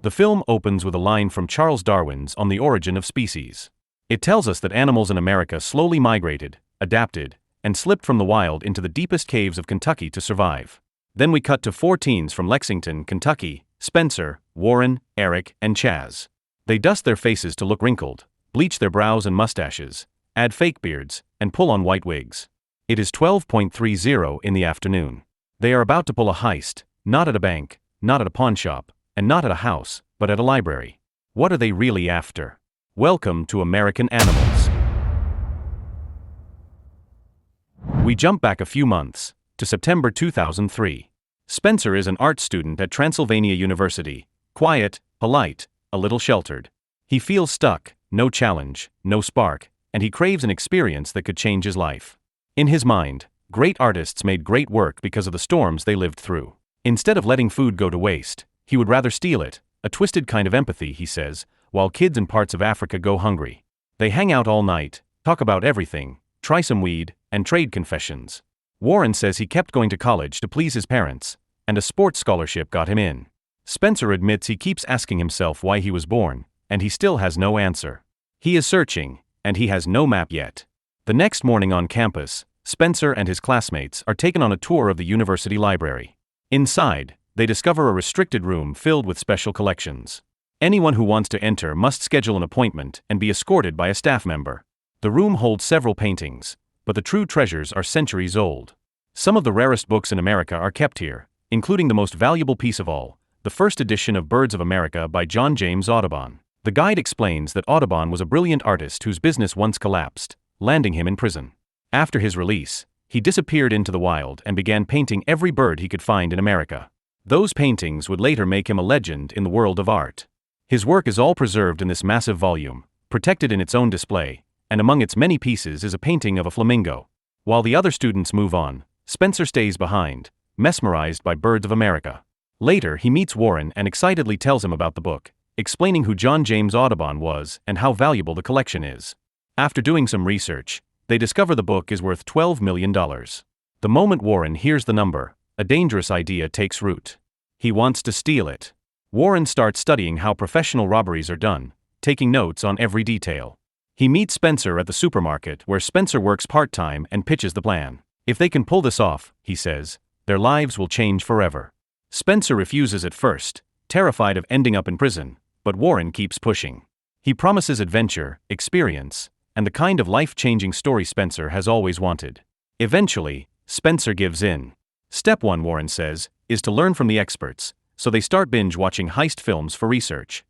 The film opens with a line from Charles Darwin's On the Origin of Species. It tells us that animals in America slowly migrated, adapted, and slipped from the wild into the deepest caves of Kentucky to survive. Then we cut to 4 teens from Lexington, Kentucky: Spencer, Warren, Eric, and Chaz. They dust their faces to look wrinkled, bleach their brows and mustaches, add fake beards, and pull on white wigs. It is 12:30 in the afternoon. They are about to pull a heist, not at a bank, not at a pawn shop, and not at a house, but at a library. What are they really after? Welcome to American Animals. We jump back a few months, to September 2003. Spencer is an art student at Transylvania University, quiet, polite, a little sheltered. He feels stuck, no challenge, no spark, and he craves an experience that could change his life. In his mind, great artists made great work because of the storms they lived through. Instead of letting food go to waste, he would rather steal it, a twisted kind of empathy, he says, while kids in parts of Africa go hungry. They hang out all night, talk about everything, try some weed, and trade confessions. Warren says he kept going to college to please his parents, and a sports scholarship got him in. Spencer admits he keeps asking himself why he was born, and he still has no answer. He is searching, and he has no map yet. The next morning on campus, Spencer and his classmates are taken on a tour of the university library. Inside, they discover a restricted room filled with special collections. Anyone who wants to enter must schedule an appointment and be escorted by a staff member. The room holds several paintings, but the true treasures are centuries old. Some of the rarest books in America are kept here, including the most valuable piece of all, the first edition of Birds of America by John James Audubon. The guide explains that Audubon was a brilliant artist whose business once collapsed, landing him in prison. After his release, he disappeared into the wild and began painting every bird he could find in America. Those paintings would later make him a legend in the world of art. His work is all preserved in this massive volume, protected in its own display, and among its many pieces is a painting of a flamingo. While the other students move on, Spencer stays behind, mesmerized by Birds of America. Later he meets Warren and excitedly tells him about the book, explaining who John James Audubon was and how valuable the collection is. After doing some research, they discover the book is worth $12 million. The moment Warren hears the number, a dangerous idea takes root. He wants to steal it. Warren starts studying how professional robberies are done, taking notes on every detail. He meets Spencer at the supermarket where Spencer works part-time and pitches the plan. If they can pull this off, he says, their lives will change forever. Spencer refuses at first, terrified of ending up in prison, but Warren keeps pushing. He promises adventure, experience, and the kind of life-changing story Spencer has always wanted. Eventually, Spencer gives in. Step 1, Warren says, is to learn from the experts, so they start binge-watching heist films for research.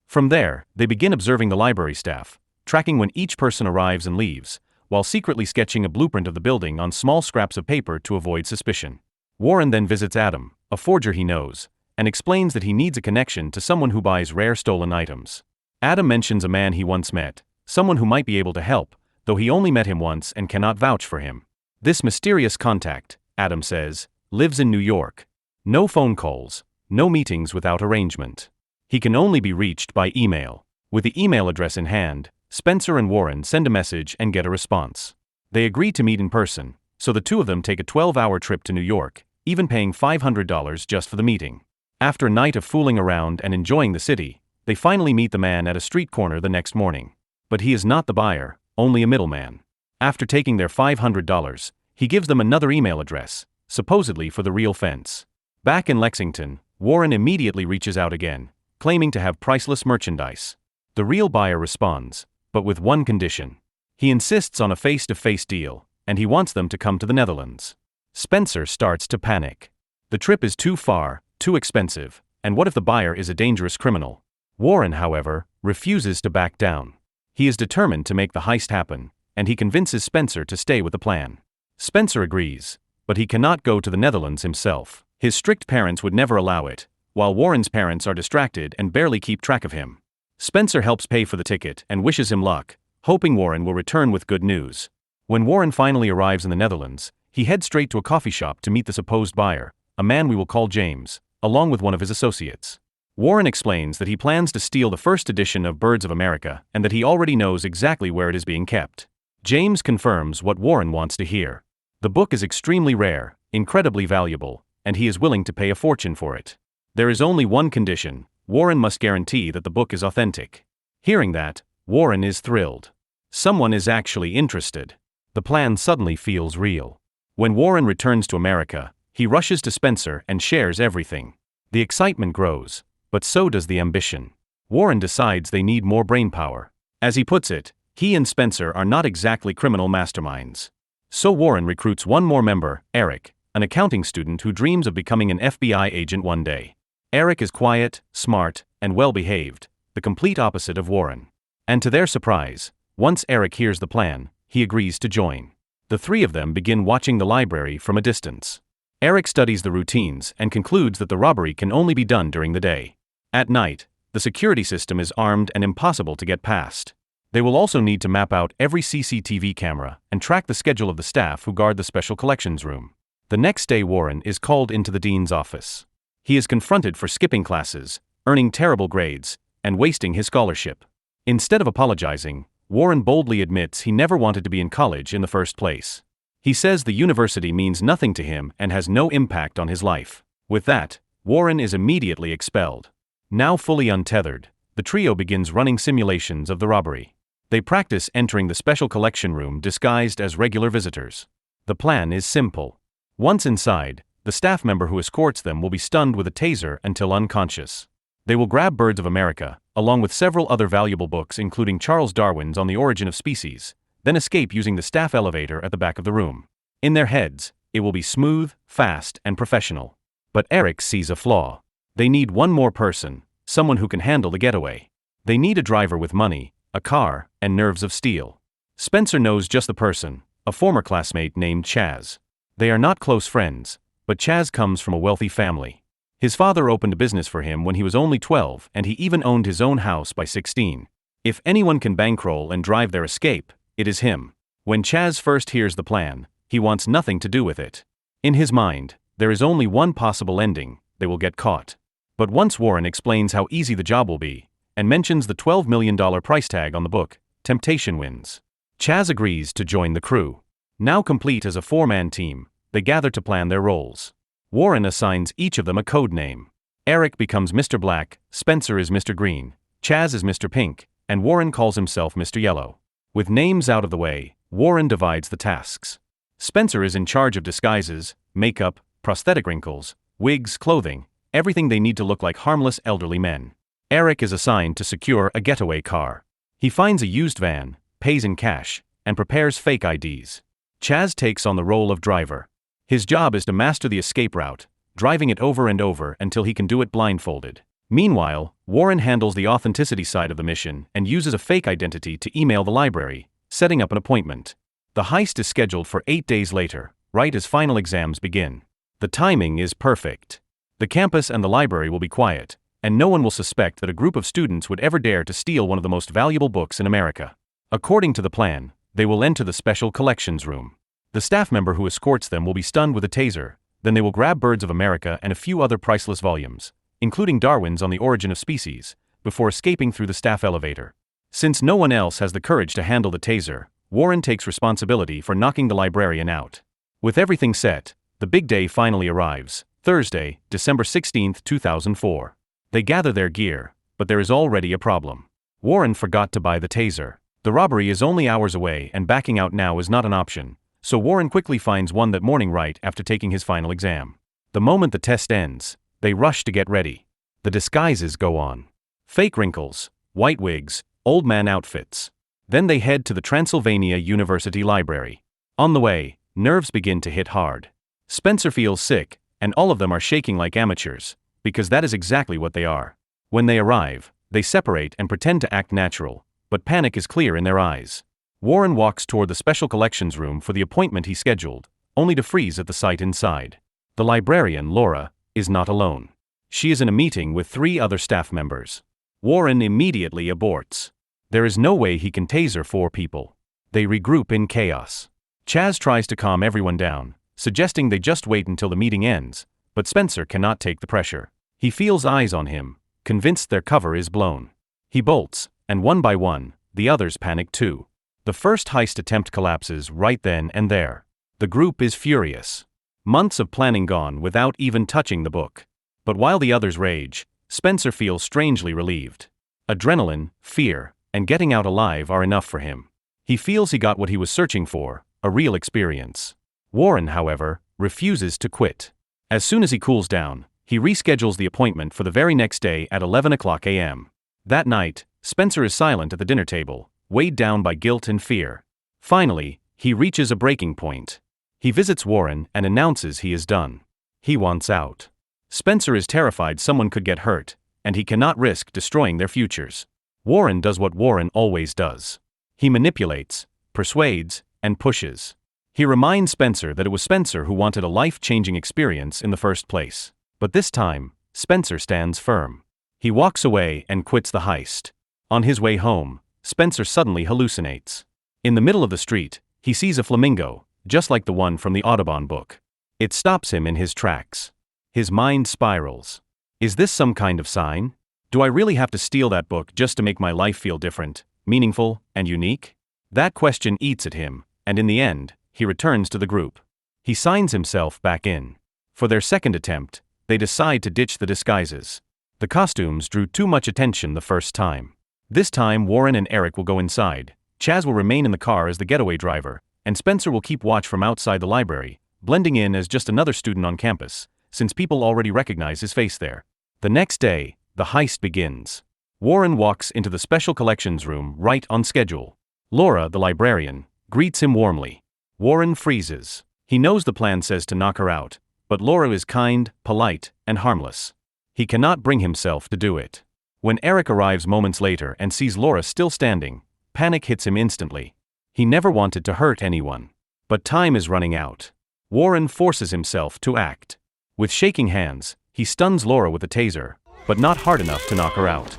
From there, they begin observing the library staff, tracking when each person arrives and leaves, while secretly sketching a blueprint of the building on small scraps of paper to avoid suspicion. Warren then visits Adam, a forger he knows, and explains that he needs a connection to someone who buys rare stolen items. Adam mentions a man he once met, someone who might be able to help, though he only met him once and cannot vouch for him. This mysterious contact, Adam says, lives in New York. No phone calls, no meetings without arrangement. He can only be reached by email. With the email address in hand, Spencer and Warren send a message and get a response. They agree to meet in person, so the two of them take a 12-hour trip to New York, even paying $500 just for the meeting. After a night of fooling around and enjoying the city, they finally meet the man at a street corner the next morning. But he is not the buyer, only a middleman. After taking their $500, he gives them another email address, supposedly for the real fence. Back in Lexington, Warren immediately reaches out again, claiming to have priceless merchandise. The real buyer responds, but with one condition. He insists on a face-to-face deal, and he wants them to come to the Netherlands. Spencer starts to panic. The trip is too far, too expensive, and what if the buyer is a dangerous criminal? Warren, however, refuses to back down. He is determined to make the heist happen, and he convinces Spencer to stay with the plan. Spencer agrees, but he cannot go to the Netherlands himself. His strict parents would never allow it, while Warren's parents are distracted and barely keep track of him. Spencer helps pay for the ticket and wishes him luck, hoping Warren will return with good news. When Warren finally arrives in the Netherlands, he heads straight to a coffee shop to meet the supposed buyer, a man we will call James, along with one of his associates. Warren explains that he plans to steal the first edition of Birds of America and that he already knows exactly where it is being kept. James confirms what Warren wants to hear. The book is extremely rare, incredibly valuable, and he is willing to pay a fortune for it. There is only one condition: Warren must guarantee that the book is authentic. Hearing that, Warren is thrilled. Someone is actually interested. The plan suddenly feels real. When Warren returns to America, he rushes to Spencer and shares everything. The excitement grows, but so does the ambition. Warren decides they need more brainpower. As he puts it, he and Spencer are not exactly criminal masterminds. So Warren recruits one more member, Eric, an accounting student who dreams of becoming an FBI agent one day. Eric is quiet, smart, and well-behaved, the complete opposite of Warren. And to their surprise, once Eric hears the plan, he agrees to join. The three of them begin watching the library from a distance. Eric studies the routines and concludes that the robbery can only be done during the day. At night, the security system is armed and impossible to get past. They will also need to map out every CCTV camera and track the schedule of the staff who guard the special collections room. The next day Warren is called into the dean's office. He is confronted for skipping classes, earning terrible grades, and wasting his scholarship. Instead of apologizing, Warren boldly admits he never wanted to be in college in the first place. He says the university means nothing to him and has no impact on his life. With that, Warren is immediately expelled. Now fully untethered, the trio begins running simulations of the robbery. They practice entering the special collection room disguised as regular visitors. The plan is simple. Once inside, the staff member who escorts them will be stunned with a taser until unconscious. They will grab Birds of America, along with several other valuable books including Charles Darwin's On the Origin of Species, then escape using the staff elevator at the back of the room. In their heads, it will be smooth, fast, and professional. But Eric sees a flaw. They need one more person, someone who can handle the getaway. They need a driver with money, a car, and nerves of steel. Spencer knows just the person, a former classmate named Chaz. They are not close friends, but Chaz comes from a wealthy family. His father opened a business for him when he was only 12 and he even owned his own house by 16. If anyone can bankroll and drive their escape, it is him. When Chaz first hears the plan, he wants nothing to do with it. In his mind, there is only one possible ending: they will get caught. But once Warren explains how easy the job will be, and mentions the $12 million price tag on the book, temptation wins. Chaz agrees to join the crew. Now complete as a four-man team, they gather to plan their roles. Warren assigns each of them a code name. Eric becomes Mr. Black, Spencer is Mr. Green, Chaz is Mr. Pink, and Warren calls himself Mr. Yellow. With names out of the way, Warren divides the tasks. Spencer is in charge of disguises, makeup, prosthetic wrinkles, wigs, clothing, everything they need to look like harmless elderly men. Eric is assigned to secure a getaway car. He finds a used van, pays in cash, and prepares fake IDs. Chaz takes on the role of driver. His job is to master the escape route, driving it over and over until he can do it blindfolded. Meanwhile, Warren handles the authenticity side of the mission and uses a fake identity to email the library, setting up an appointment. The heist is scheduled for 8 days later, right as final exams begin. The timing is perfect. The campus and the library will be quiet, and no one will suspect that a group of students would ever dare to steal one of the most valuable books in America. According to the plan, they will enter the special collections room. The staff member who escorts them will be stunned with a taser, then they will grab Birds of America and a few other priceless volumes, including Darwin's On the Origin of Species, before escaping through the staff elevator. Since no one else has the courage to handle the taser, Warren takes responsibility for knocking the librarian out. With everything set, the big day finally arrives, Thursday, December 16, 2004. They gather their gear, but there is already a problem. Warren forgot to buy the taser. The robbery is only hours away and backing out now is not an option, so Warren quickly finds one that morning right after taking his final exam. The moment the test ends, they rush to get ready. The disguises go on. Fake wrinkles, white wigs, old man outfits. Then they head to the Transylvania University Library. On the way, nerves begin to hit hard. Spencer feels sick, and all of them are shaking like amateurs, because that is exactly what they are. When they arrive, they separate and pretend to act natural, but panic is clear in their eyes. Warren walks toward the special collections room for the appointment he scheduled, only to freeze at the sight inside. The librarian, Laura, is not alone. She is in a meeting with 3 other staff members. Warren immediately aborts. There is no way he can taser 4 people. They regroup in chaos. Chaz tries to calm everyone down, suggesting they just wait until the meeting ends, but Spencer cannot take the pressure. He feels eyes on him, convinced their cover is blown. He bolts, and one by one, the others panic too. The first heist attempt collapses right then and there. The group is furious. Months of planning gone without even touching the book. But while the others rage, Spencer feels strangely relieved. Adrenaline, fear, and getting out alive are enough for him. He feels he got what he was searching for, a real experience. Warren, however, refuses to quit. As soon as he cools down, he reschedules the appointment for the very next day at 11 o'clock a.m. That night, Spencer is silent at the dinner table, weighed down by guilt and fear. Finally, he reaches a breaking point. He visits Warren and announces he is done. He wants out. Spencer is terrified someone could get hurt, and he cannot risk destroying their futures. Warren does what Warren always does. He manipulates, persuades, and pushes. He reminds Spencer that it was Spencer who wanted a life-changing experience in the first place. But this time, Spencer stands firm. He walks away and quits the heist. On his way home, Spencer suddenly hallucinates. In the middle of the street, he sees a flamingo, just like the one from the Audubon book. It stops him in his tracks. His mind spirals. Is this some kind of sign? Do I really have to steal that book just to make my life feel different, meaningful, and unique? That question eats at him, and in the end, he returns to the group. He signs himself back in. For their second attempt, they decide to ditch the disguises. The costumes drew too much attention the first time. This time Warren and Eric will go inside, Chaz will remain in the car as the getaway driver, and Spencer will keep watch from outside the library, blending in as just another student on campus, since people already recognize his face there. The next day, the heist begins. Warren walks into the special collections room right on schedule. Laura, the librarian, greets him warmly. Warren freezes. He knows the plan says to knock her out, but Laura is kind, polite, and harmless. He cannot bring himself to do it. When Eric arrives moments later and sees Laura still standing, panic hits him instantly. He never wanted to hurt anyone. But time is running out. Warren forces himself to act. With shaking hands, he stuns Laura with a taser, but not hard enough to knock her out.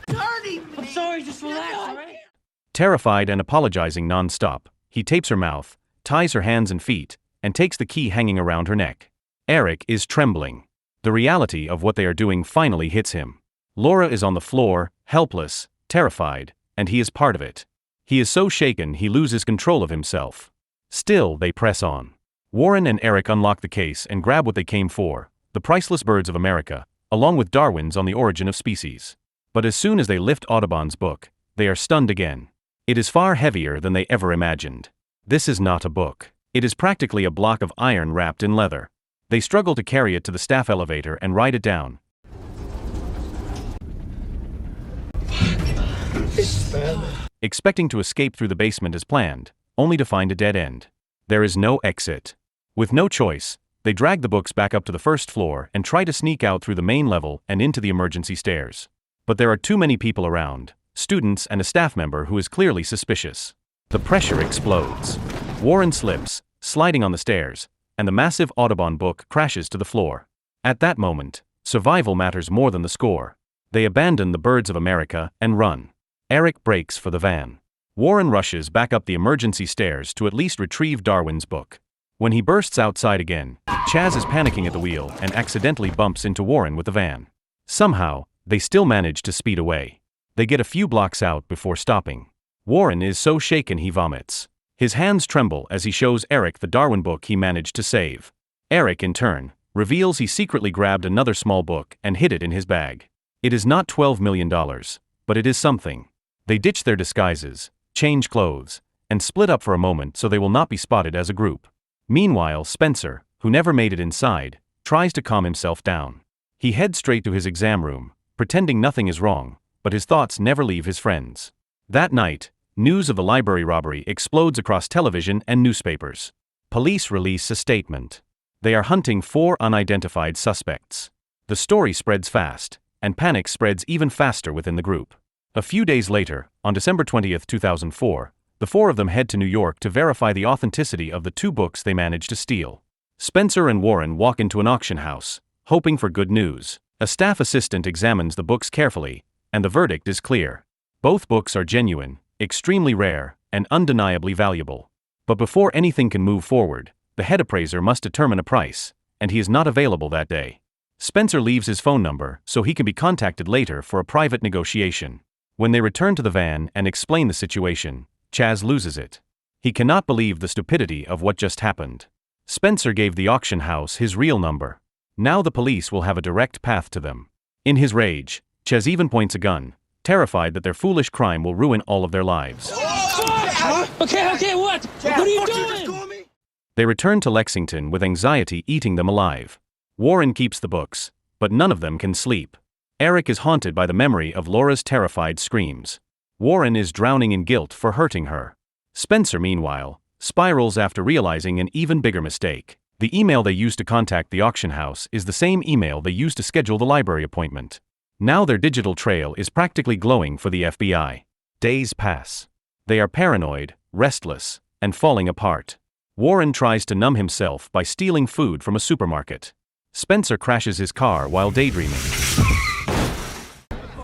I'm sorry, just relax, alright? Terrified and apologizing non-stop, he tapes her mouth, ties her hands and feet, and takes the key hanging around her neck. Eric is trembling. The reality of what they are doing finally hits him. Laura is on the floor, helpless, terrified, and he is part of it. He is so shaken he loses control of himself. Still, they press on. Warren and Eric unlock the case and grab what they came for, the priceless birds of America, along with Darwin's On the Origin of Species. But as soon as they lift Audubon's book, they are stunned again. It is far heavier than they ever imagined. This is not a book. It is practically a block of iron wrapped in leather. They struggle to carry it to the staff elevator and ride it down. Expecting to escape through the basement as planned, only to find a dead end. There is no exit. With no choice, they drag the books back up to the first floor and try to sneak out through the main level and into the emergency stairs. But there are too many people around, students and a staff member who is clearly suspicious. The pressure explodes. Warren slips, sliding on the stairs, and the massive Audubon book crashes to the floor. At that moment, survival matters more than the score. They abandon the birds of America and run. Eric breaks for the van. Warren rushes back up the emergency stairs to at least retrieve Darwin's book. When he bursts outside again, Chaz is panicking at the wheel and accidentally bumps into Warren with the van. Somehow, they still manage to speed away. They get a few blocks out before stopping. Warren is so shaken he vomits. His hands tremble as he shows Eric the Darwin book he managed to save. Eric, in turn, reveals he secretly grabbed another small book and hid it in his bag. It is not $12 million, but it is something. They ditch their disguises, change clothes, and split up for a moment so they will not be spotted as a group. Meanwhile, Spencer, who never made it inside, tries to calm himself down. He heads straight to his exam room, pretending nothing is wrong, but his thoughts never leave his friends. That night, news of the library robbery explodes across television and newspapers. Police release a statement. They are hunting 4 unidentified suspects. The story spreads fast, and panic spreads even faster within the group. A few days later, on December 20, 2004, the 4 of them head to New York to verify the authenticity of the 2 books they managed to steal. Spencer and Warren walk into an auction house, hoping for good news. A staff assistant examines the books carefully, and the verdict is clear. Both books are genuine, extremely rare, and undeniably valuable. But before anything can move forward, the head appraiser must determine a price, and he is not available that day. Spencer leaves his phone number so he can be contacted later for a private negotiation. When they return to the van and explain the situation, Chaz loses it. He cannot believe the stupidity of what just happened. Spencer gave the auction house his real number. Now the police will have a direct path to them. In his rage, Chaz even points a gun, terrified that their foolish crime will ruin all of their lives. Okay, what? What are you doing? They return to Lexington with anxiety eating them alive. Warren keeps the books, but none of them can sleep. Eric is haunted by the memory of Laura's terrified screams. Warren is drowning in guilt for hurting her. Spencer, meanwhile, spirals after realizing an even bigger mistake. The email they used to contact the auction house is the same email they used to schedule the library appointment. Now their digital trail is practically glowing for the FBI. Days pass. They are paranoid, restless, and falling apart. Warren tries to numb himself by stealing food from a supermarket. Spencer crashes his car while daydreaming.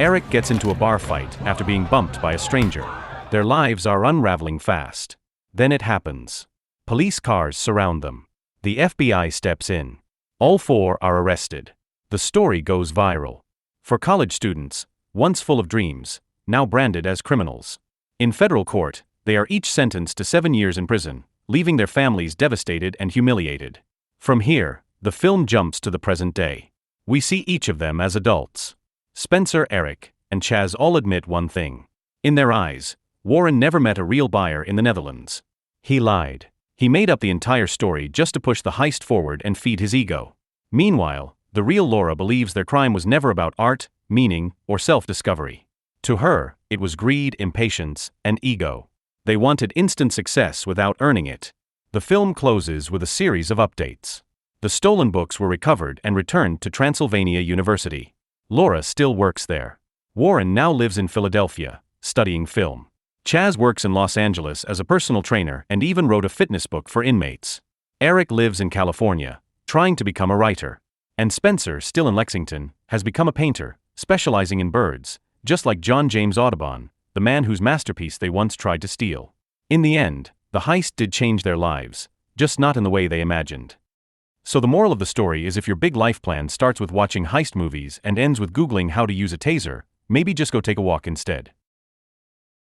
Eric gets into a bar fight after being bumped by a stranger. Their lives are unraveling fast. Then it happens. Police cars surround them. The FBI steps in. All four are arrested. The story goes viral. For college students, once full of dreams, now branded as criminals. In federal court, they are each sentenced to 7 years in prison, leaving their families devastated and humiliated. From here, the film jumps to the present day. We see each of them as adults. Spencer, Eric, and Chaz all admit one thing. In their eyes, Warren never met a real buyer in the Netherlands. He lied. He made up the entire story just to push the heist forward and feed his ego. Meanwhile, the real Laura believes their crime was never about art, meaning, or self-discovery. To her, it was greed, impatience, and ego. They wanted instant success without earning it. The film closes with a series of updates. The stolen books were recovered and returned to Transylvania University. Laura still works there. Warren now lives in Philadelphia, studying film. Chaz works in Los Angeles as a personal trainer and even wrote a fitness book for inmates. Eric lives in California, trying to become a writer. And Spencer, still in Lexington, has become a painter, specializing in birds, just like John James Audubon, the man whose masterpiece they once tried to steal. In the end, the heist did change their lives, just not in the way they imagined. So the moral of the story is, if your big life plan starts with watching heist movies and ends with Googling how to use a taser, maybe just go take a walk instead.